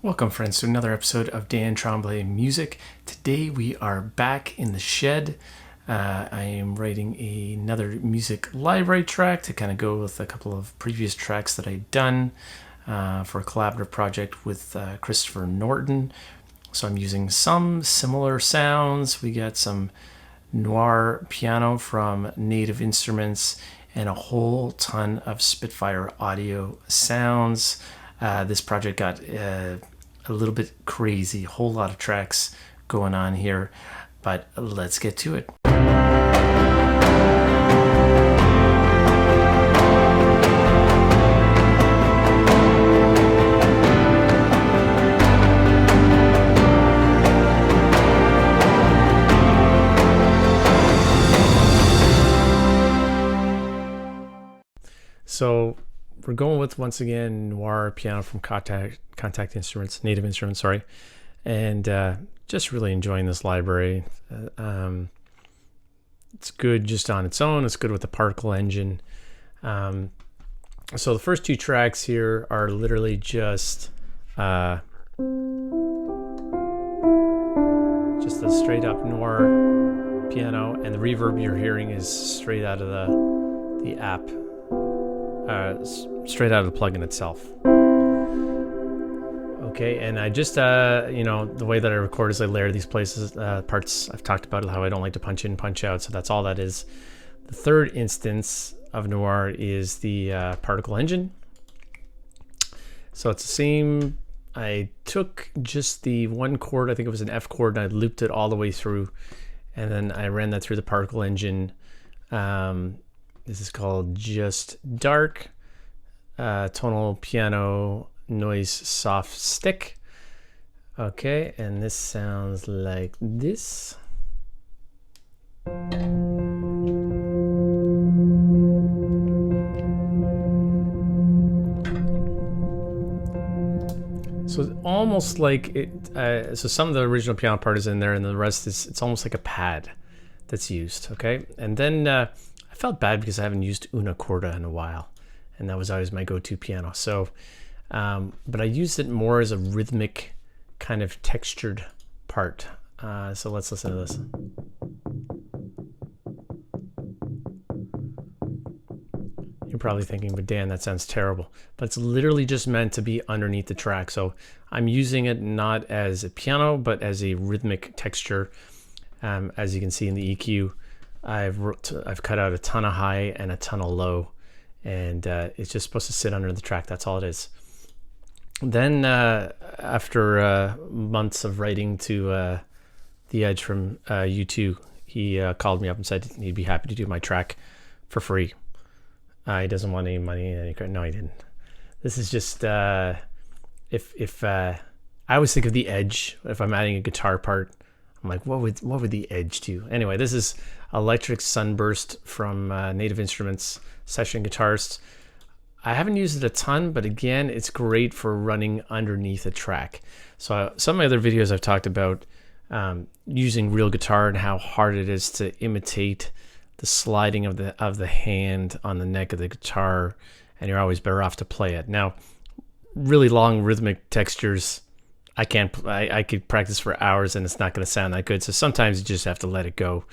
Welcome, friends, to another episode of Dan Tremblay Music. Today we are back in the shed. I am writing another music library track to kind of go with a couple of previous tracks that I've done for a collaborative project with Christopher Norton. So I'm using some similar sounds. We got some Noire Piano from Native Instruments and a whole ton of Spitfire audio sounds. This project got a little bit crazy, a whole lot of tracks going on here, but let's get to it. So we're going with, once again, Noire Piano from Contact Instruments, Native Instruments, sorry. And just really enjoying this library. It's good just on its own. It's good with the particle engine. So the first two tracks here are literally just a straight up Noire Piano, and the reverb you're hearing is straight out of the app. Straight out of the plugin itself. Okay, and I just, the way that I record is I layer these parts. I've talked about how I don't like to punch in, punch out, so that's all that is. The third instance of Noire is the particle engine. So it's the same. I took just the one chord, I think it was an F chord, and I looped it all the way through, and then I ran that through the particle engine. This is called Just Dark, tonal piano noise soft stick. Okay, and this sounds like this. So it's almost like it. So some of the original piano part is in there, and the rest it's almost like a pad that's used. Okay, and then I felt bad because I haven't used una corda in a while, and that was always my go-to piano. So, but I used it more as a rhythmic kind of textured part. So let's listen to this. You're probably thinking, but Dan, that sounds terrible. But it's literally just meant to be underneath the track. So I'm using it not as a piano, but as a rhythmic texture. As you can see in the EQ, I've cut out a ton of high and a ton of low, and it's just supposed to sit under the track. That's all it is. Then after months of writing to The Edge from U2, he called me up and said he'd be happy to do my track for free. He doesn't want any money. No, he didn't. This is just if I always think of The Edge if I'm adding a guitar part. I'm like, what would The Edge do? Anyway, this is Electric Sunburst from Native Instruments, session guitarist. I haven't used it a ton, but again, it's great for running underneath a track. So some of my other videos I've talked about using real guitar and how hard it is to imitate the sliding of the hand on the neck of the guitar, and you're always better off to play it. Now, really long rhythmic textures, I could practice for hours and it's not going to sound that good. So sometimes you just have to let it go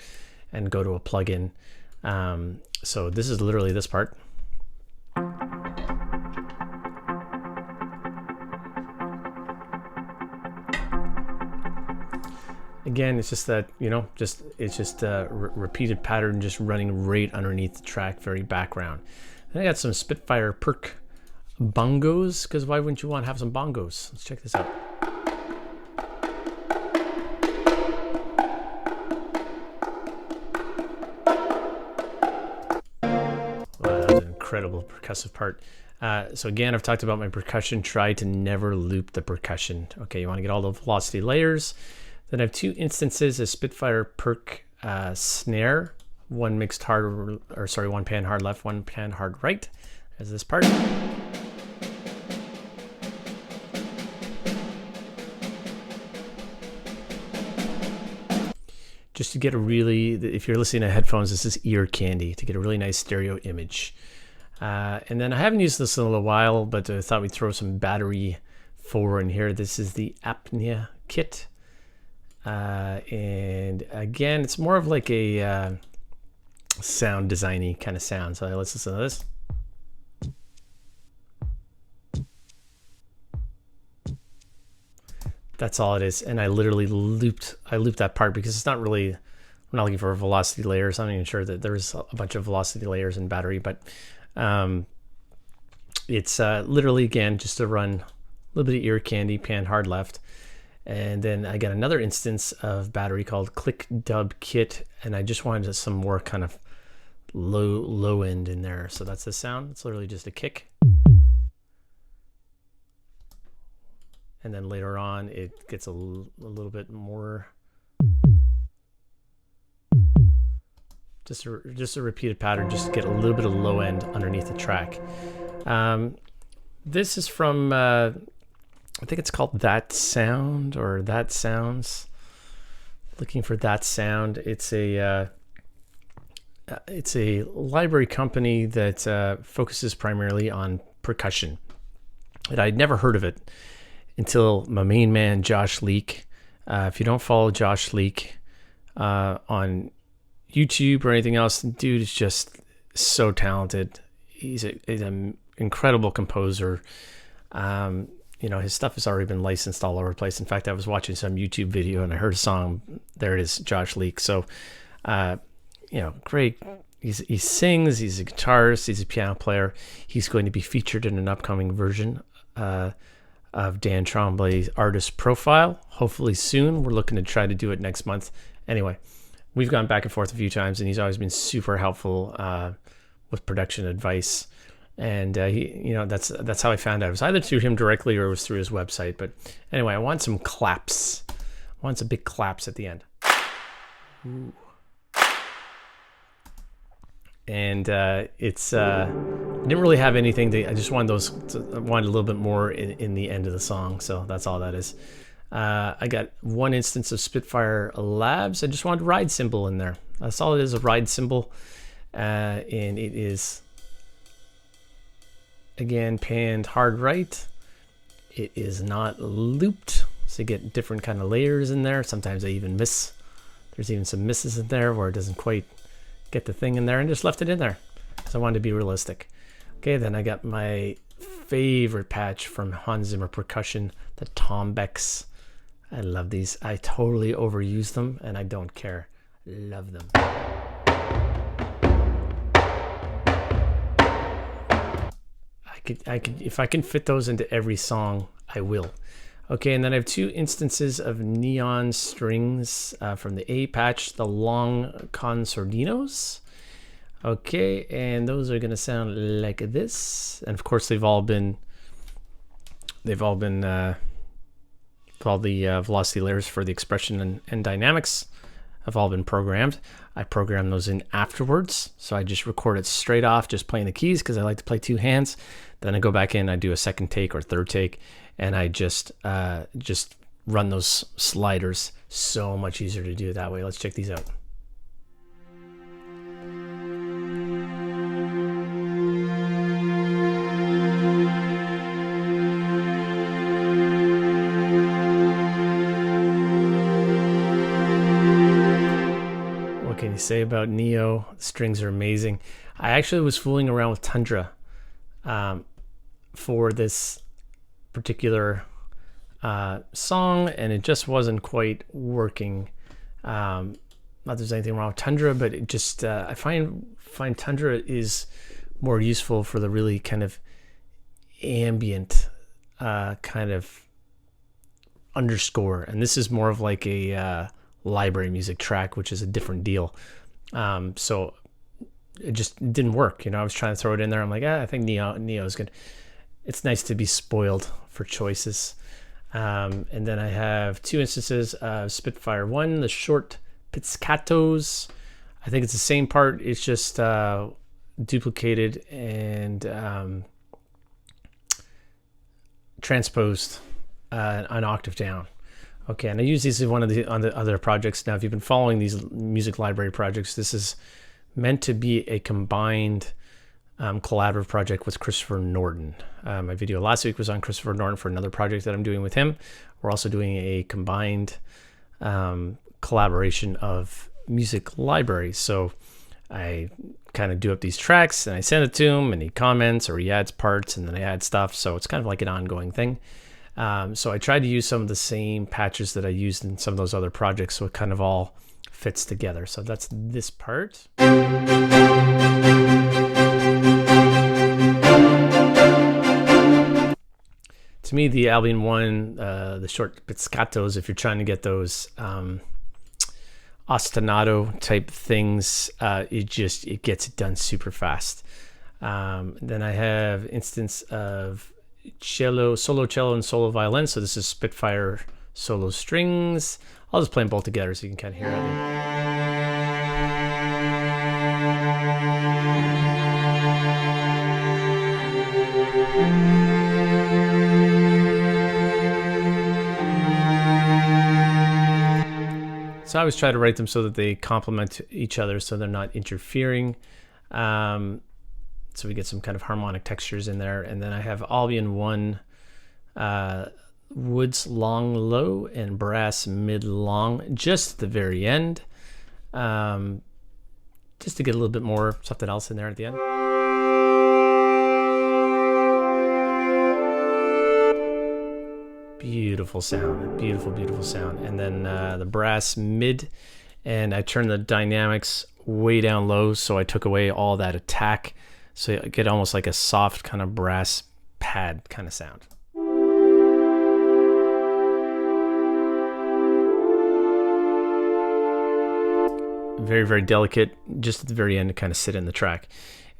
and go to a plugin. So this is literally this part. Again, it's just that, it's just a repeated pattern just running right underneath the track, very background. Then I got some Spitfire perk bongos, because why wouldn't you want to have some bongos? Let's check this out. Incredible percussive part. So again, I've talked about my percussion. Try to never loop the percussion. Okay, you want to get all the velocity layers. Then I have two instances of Spitfire perk snare. One pan hard left, one pan hard right. There's this part. Just to get a really, if you're listening to headphones, this is ear candy to get a really nice stereo image. And then I haven't used this in a little while, but I thought we'd throw some battery 4 in here. This is the apnea kit. And again, it's more of like a sound designy kind of sound. So let's listen to this. That's all it is. And I literally looped that part because it's not really, I'm not looking for a velocity layer. So I'm not even sure that there's a bunch of velocity layers in Battery, but it's literally, again, just to run a little bit of ear candy, pan hard left. And then I got another instance of Battery called Click Dub Kit. And I just wanted some more kind of low end in there. So that's the sound. It's literally just a kick. And then later on, it gets a little bit more, just a repeated pattern, just to get a little bit of low end underneath the track. This is from, I think it's called That Sound or That Sounds. Looking for That Sound. It's a library company that focuses primarily on percussion. And I'd never heard of it until my main man, Josh Leak. If you don't follow Josh Leak on YouTube or anything else, dude is just so talented. He's an incredible composer. You know, his stuff has already been licensed all over the place. In fact, I was watching some YouTube video and I heard a song. There it is, Josh Leak. So, you know, great. He sings, he's a guitarist, he's a piano player. He's going to be featured in an upcoming version of Dan Tremblay's artist profile, hopefully soon. We're looking to try to do it next month. Anyway, we've gone back and forth a few times, and he's always been super helpful with production advice. And you know, that's how I found out. It was either through him directly or it was through his website. But anyway, I want some claps. I want some big claps at the end. Ooh. And it's didn't really have anything I just wanted I wanted a little bit more in the end of the song, so that's all that is. I got one instance of Spitfire Labs. I just wanted a ride cymbal in there. That's all it is, a ride cymbal. And it is, again, panned hard right. It is not looped, so you get different kind of layers in there. Sometimes I even miss. There's even some misses in there where it doesn't quite get the thing in there, and just left it in there because I wanted to be realistic. Okay, then I got my favorite patch from Hans Zimmer Percussion, the Tombecs. I love these. I totally overuse them, and I don't care. Love them. I could, if I can fit those into every song, I will. Okay, and then I have two instances of neon strings from the A patch, the long concertinos. Okay, and those are gonna sound like this. And of course, all the velocity layers for the expression and dynamics have all been programmed. I programmed those in afterwards, so I just record it straight off, just playing the keys because I like to play two hands. Then I go back in, I do a second take or third take, and I just run those sliders. So much easier to do it that way. Let's check these out. What can you say about Neo? The strings are amazing. I actually was fooling around with Tundra for this particular song, and it just wasn't quite working. Not that there's anything wrong with Tundra, but it just I find Tundra is more useful for the really kind of ambient kind of underscore, and this is more of like a library music track, which is a different deal. So it just didn't work. You know, I was trying to throw it in there. I'm like, I think Neo is good. It's nice to be spoiled for choices. And then I have two instances of Spitfire 1, the short pizzicatos. I think it's the same part. It's just duplicated and transposed an octave down. Okay, and I use these in one of the other projects. Now, if you've been following these music library projects, this is meant to be a combined collaborative project with Christopher Norton. My video last week was on Christopher Norton for another project that I'm doing with him. We're also doing a combined collaboration of music libraries. So I kind of do up these tracks and I send it to him, and he comments or he adds parts, and then I add stuff. So it's kind of like an ongoing thing. So I tried to use some of the same patches that I used in some of those other projects, so it kind of all fits together. So that's this part. To me, the Albion 1, the short pizzicatos, if you're trying to get those ostinato type things, it gets it done super fast. Then I have instance of cello, solo cello, and solo violin. So this is Spitfire solo strings. I'll just play them both together so you can kind of hear it. So I always try to write them so that they complement each other, so they're not interfering. So we get some kind of harmonic textures in there. And then I have Albion 1 woods long low and brass mid long just at the very end, just to get a little bit more something else in there at the end. Beautiful sound, beautiful sound. And then the brass mid, and I turned the dynamics way down low, so I took away all that attack, so you get almost like a soft kind of brass pad kind of sound. Very delicate, just at the very end to kind of sit in the track.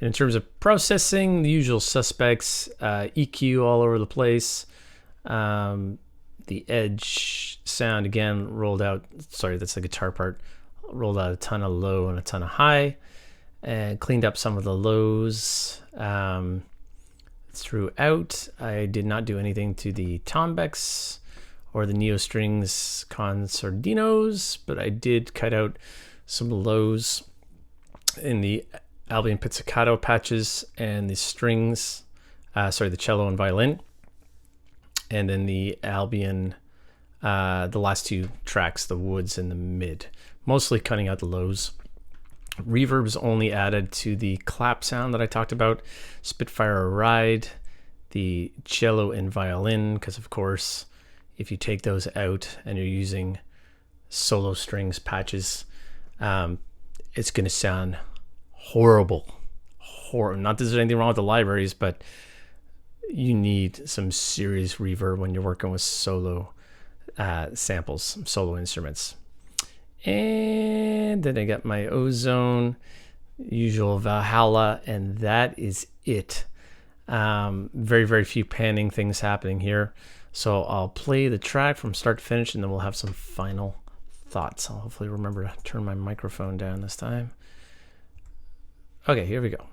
And in terms of processing, the usual suspects, EQ all over the place. The edge sound again rolled out, sorry, that's the guitar part, rolled out a ton of low and a ton of high, and cleaned up some of the lows throughout. I did not do anything to the tombecs or the neo strings concertinos, but I did cut out some lows in the Albion pizzicato patches and the strings, the cello and violin. And then the Albion, the last two tracks, the woods and the mid, mostly cutting out the lows. Reverb is only added to the clap sound that I talked about, Spitfire Ride, the cello and violin, because of course, if you take those out and you're using solo strings patches, it's going to sound horrible. Not that there's anything wrong with the libraries, but you need some serious reverb when you're working with solo samples, solo instruments. And then I got my Ozone, usual Valhalla, and that is it. Very few panning things happening here. So I'll play the track from start to finish, and then we'll have some final thoughts. I'll hopefully remember to turn my microphone down this time. Okay, here we go.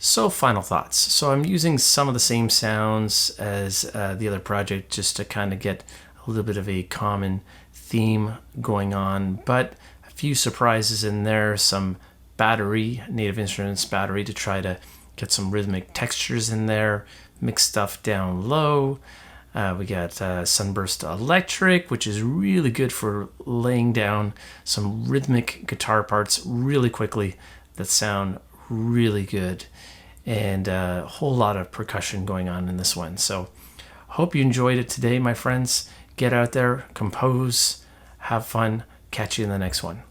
So final thoughts. So I'm using some of the same sounds as the other project just to kind of get a little bit of a common theme going on, but a few surprises in there, some battery, Native Instruments battery to try to get some rhythmic textures in there, mix stuff down low. We got Sunburst Electric, which is really good for laying down some rhythmic guitar parts really quickly that sound really good, and a whole lot of percussion going on in this one. So hope you enjoyed it today, my friends. Get out there, compose, have fun. Catch you in the next one.